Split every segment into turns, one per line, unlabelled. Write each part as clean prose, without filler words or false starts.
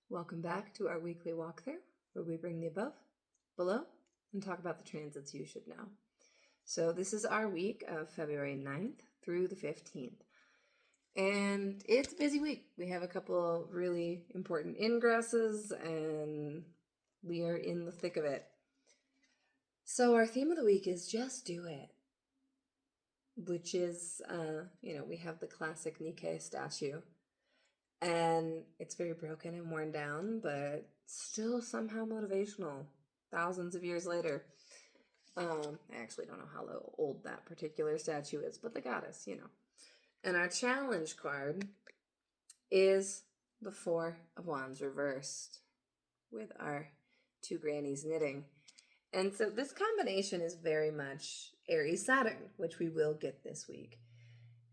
Welcome back to our weekly walkthrough, where we bring the above, below, and talk about the transits you should know. So this is our week of February 9th through the 15th. And it's a busy week. We have a couple of really important ingresses, and we are in the thick of it. So our theme of the week is just do it, which is, we have the classic Nike statue. And it's very broken and worn down, but still somehow motivational thousands of years later. I actually don't know how old that particular statue is, but the goddess, And our challenge card is the Four of Wands reversed with our two grannies knitting. And so this combination is very much Aries Saturn, which we will get this week.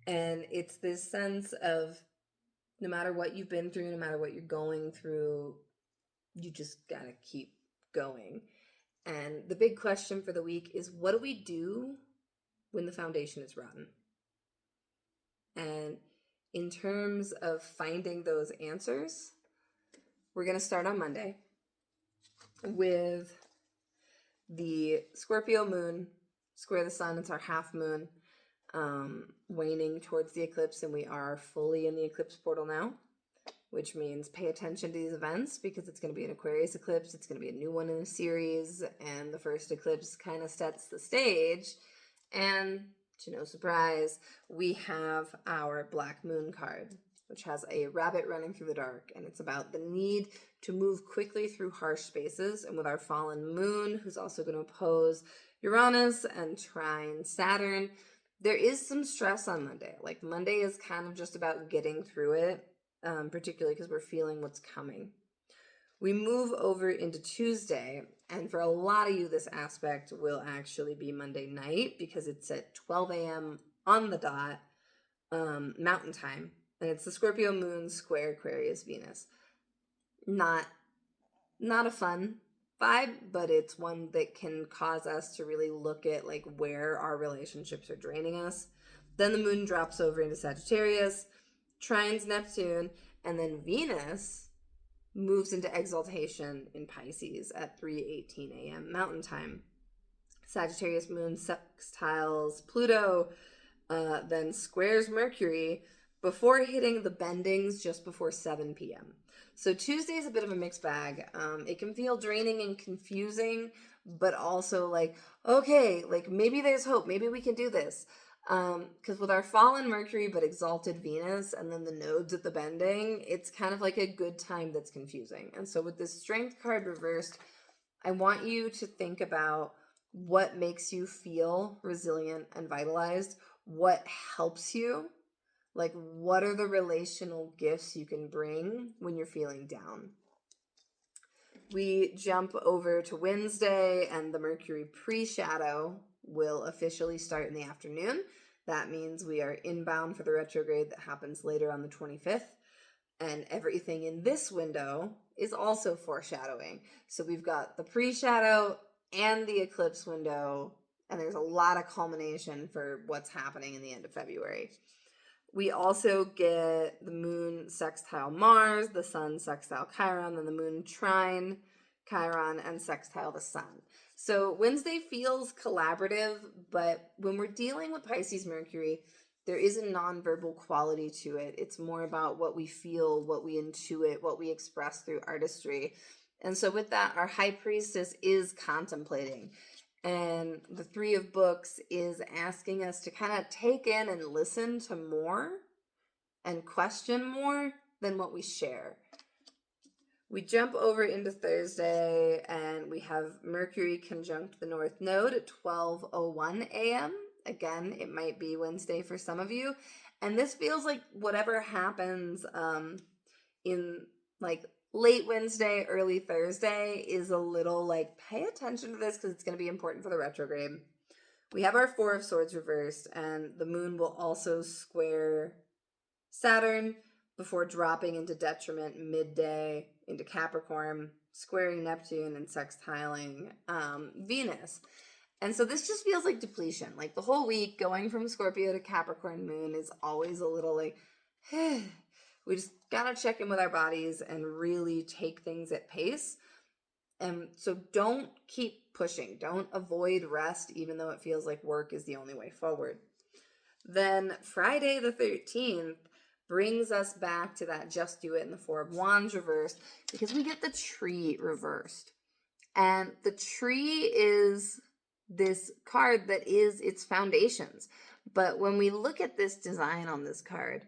And it's this sense of no matter what you've been through, no matter what you're going through, you just gotta keep going. And the big question for the week is, what do we do when the foundation is rotten? And in terms of finding those answers, we're gonna start on Monday with the Scorpio moon square the sun. It's our half moon, waning towards the eclipse, and we are fully in the eclipse portal now, which means pay attention to these events because it's going to be an Aquarius eclipse. It's going to be a new one in the series, and the first eclipse kind of sets the stage. And to no surprise, we have our Black Moon card, which has a rabbit running through the dark, and it's about the need to move quickly through harsh spaces. And with our fallen moon, who's also going to oppose Uranus and trine Saturn, there is some stress on Monday. Like Monday is kind of just about getting through it, particularly because we're feeling what's coming. We move over into Tuesday, and for a lot of you, this aspect will actually be Monday night because it's at 12 a.m. on the dot, Mountain Time, and it's the Scorpio moon square Aquarius Venus. Not a fun vibe, but it's one that can cause us to really look at like where our relationships are draining us. Then the moon drops over into Sagittarius, trines Neptune, and then Venus moves into exaltation in Pisces at 3:18 a.m. Mountain Time. Sagittarius moon sextiles Pluto, then squares Mercury before hitting the bendings just before 7 p.m. So Tuesday is a bit of a mixed bag. It can feel draining and confusing, but also like, okay, like maybe there's hope. Maybe we can do this. Because with our fallen Mercury but exalted Venus and then the nodes at the bending, it's kind of like a good time that's confusing. And so with this Strength card reversed, I want you to think about what makes you feel resilient and vitalized, what helps you. Like, what are the relational gifts you can bring when you're feeling down? We jump over to Wednesday, and the Mercury pre-shadow will officially start in the afternoon. That means we are inbound for the retrograde that happens later on the 25th. And everything in this window is also foreshadowing. So we've got the pre-shadow and the eclipse window, and there's a lot of culmination for what's happening in the end of February. We also get the moon sextile Mars, the sun sextile Chiron, and the moon trine Chiron and sextile the sun. So Wednesday feels collaborative, but when we're dealing with Pisces Mercury, there is a nonverbal quality to it. It's more about what we feel, what we intuit, what we express through artistry. And so with that, our high priestess is contemplating. And the Three of Books is asking us to kind of take in and listen to more and question more than what we share. We jump over into Thursday, and we have Mercury conjunct the North Node at 12:01 a.m. Again, it might be Wednesday for some of you. And this feels like whatever happens in like late Wednesday, early Thursday is a little like, pay attention to this because it's going to be important for the retrograde. We have our Four of Swords reversed, and the moon will also square Saturn before dropping into detriment midday into Capricorn, squaring Neptune and sextiling Venus. And so this just feels like depletion. Like the whole week going from Scorpio to Capricorn moon is always a little like, We just gotta check in with our bodies and really take things at pace. And so don't keep pushing. Don't avoid rest, even though it feels like work is the only way forward. Then Friday the 13th brings us back to that just do it in the Four of Wands reversed, because we get the tree reversed. And the tree is this card that is its foundations. But when we look at this design on this card,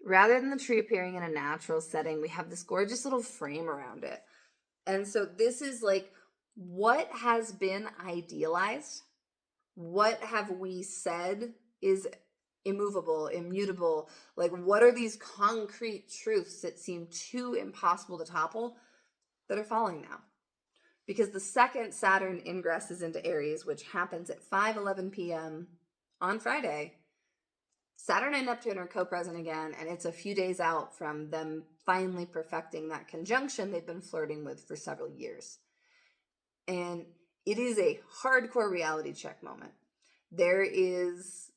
rather than the tree appearing in a natural setting, we have this gorgeous little frame around it. And so this is like, what has been idealized? What have we said is immovable, immutable? Like, what are these concrete truths that seem too impossible to topple that are falling now? Because the second Saturn ingresses into Aries, which happens at 5:11 p.m. on Friday, Saturn and Neptune are co-present again, and it's a few days out from them finally perfecting that conjunction they've been flirting with for several years. And it is a hardcore reality check moment. There is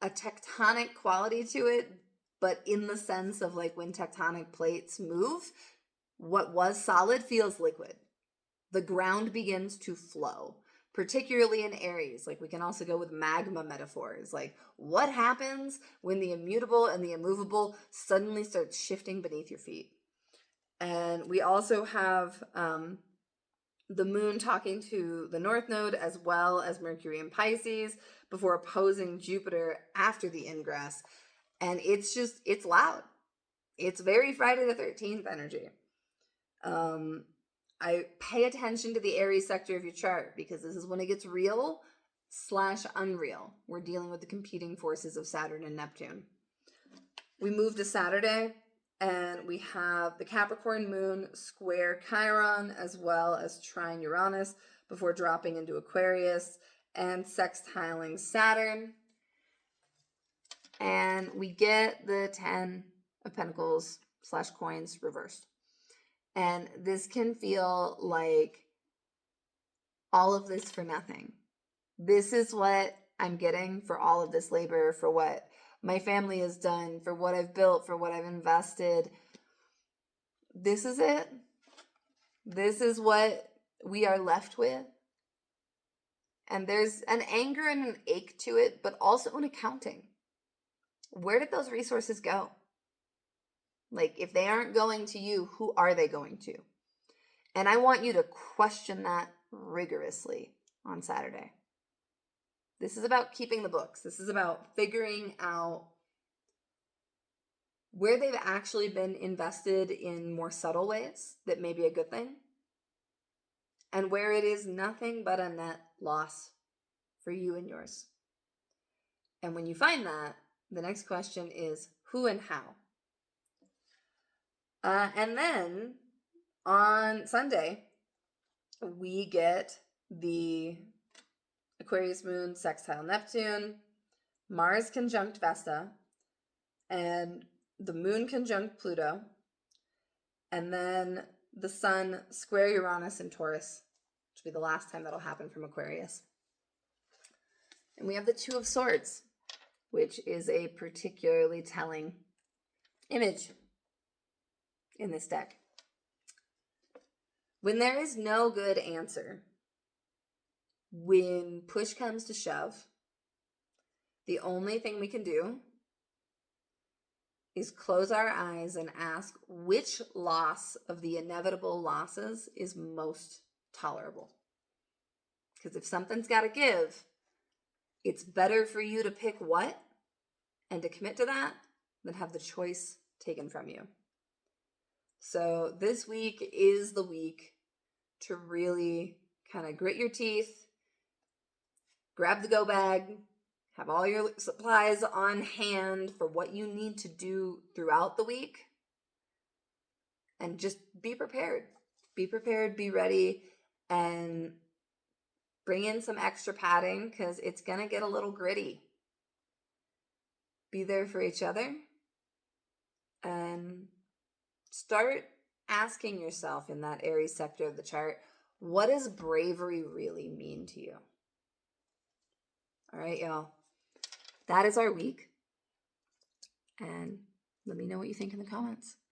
a tectonic quality to it, but in the sense of like when tectonic plates move, what was solid feels liquid. The ground begins to flow, particularly in Aries. Like, we can also go with magma metaphors. Like, what happens when the immutable and the immovable suddenly start shifting beneath your feet? And we also have the moon talking to the North Node, as well as Mercury in Pisces, before opposing Jupiter after the ingress. And it's loud. It's very Friday the 13th energy. I pay attention to the Aries sector of your chart, because this is when it gets real / unreal. We're dealing with the competing forces of Saturn and Neptune. We move to Saturday, and we have the Capricorn moon square Chiron, as well as trine Uranus, before dropping into Aquarius and sextiling Saturn. And we get the 10 of Pentacles / coins reversed. And this can feel like all of this for nothing. This is what I'm getting for all of this labor, for what my family has done, for what I've built, for what I've invested. This is it. This is what we are left with. And there's an anger and an ache to it, but also an accounting. Where did those resources go? Like, if they aren't going to you, who are they going to? And I want you to question that rigorously on Saturday. This is about keeping the books. This is about figuring out where they've actually been invested in more subtle ways that may be a good thing, and where it is nothing but a net loss for you and yours. And when you find that, the next question is who and how. And then on Sunday, we get the Aquarius moon sextile Neptune, Mars conjunct Vesta, and the moon conjunct Pluto, and then the sun square Uranus in Taurus, which will be the last time that'll happen from Aquarius. And we have the Two of Swords, which is a particularly telling image in this deck. When there is no good answer, when push comes to shove, the only thing we can do is close our eyes and ask which loss of the inevitable losses is most tolerable. Because if something's got to give, it's better for you to pick what and to commit to that than have the choice taken from you. So this week is the week to really kind of grit your teeth, grab the go bag, have all your supplies on hand for what you need to do throughout the week, and just be prepared. Be prepared, be ready, and bring in some extra padding, because it's going to get a little gritty. Be there for each other, and start asking yourself in that Aries sector of the chart, what does bravery really mean to you? All right, y'all. That is our week. And Let me know what you think in the comments.